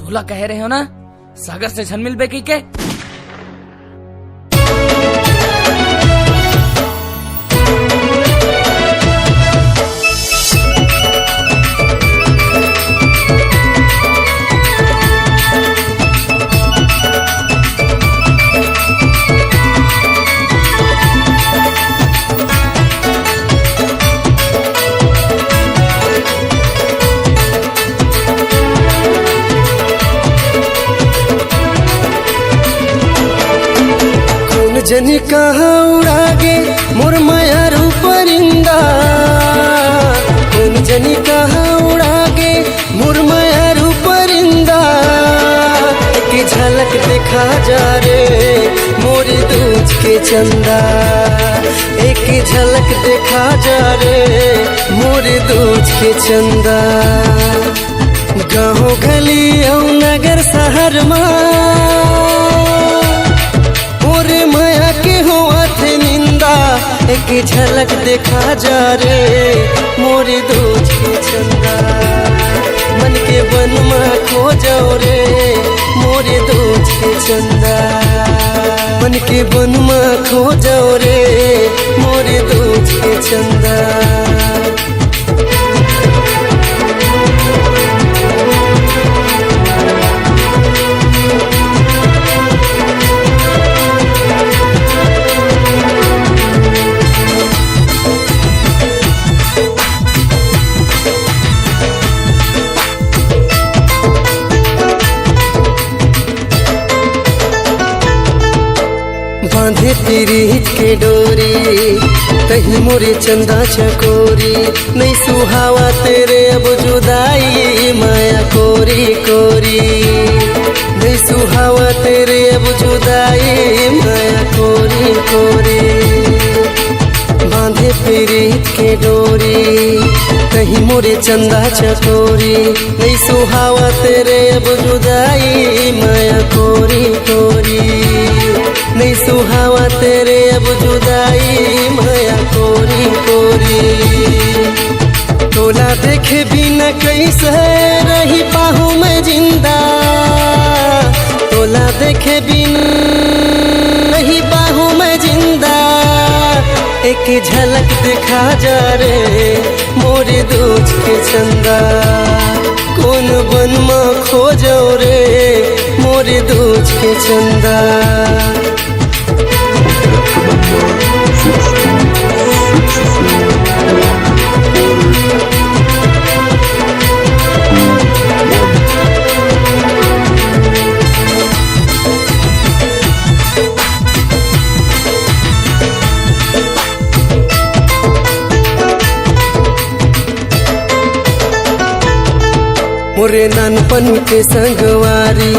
तोला कह रहे हो ना सागर से छन मिल बेकी के। जनी कहाँ उड़ागे मोर मायारू परिंदा, कौन जनी कहाँ उड़ागे मोर मायारू परिंदा। एक झलक देखा जा रे मोर दूज के चंदा, एक झलक देखा जा रे मोर दूज के चंदा। गाँव गली और नगर शहर माया के हुआ थे निंदा। एक झलक देखा जा रे मोरी दूज के चंदा, मन के बन में खो जाओ रे मोरी दूज के चंदा, मन के बन में खो जाओ रे मोरी दूज के चंदा। बांधे प्रीत के डोरी कहीं मोरे चंदा चकोरी, नहीं सुहावा तेरे अब जुदाई माया कोरी कोरी, नहीं सुहावा तेरे अब जुदाई माया कोरी कोरी। बांधे प्रीत के डोरी कहीं मोरे चंदा चकोरी, नहीं सुहावा तेरे अब जुदाई माया कोरी कोरी, नहीं सुहावा तेरे अब जुदाई माया कोरी कोरी। तोला देखे बिना कैसे रही पाहू मैं जिंदा, तोला देखे बिना नहीं पाहू मैं जिंदा। एक झलक दिखा जा रे मोरे दूज के चंदा, कौन बन में खो जाओ रे मोरे दूज के चंदा। मोरे नानपन के संगवारी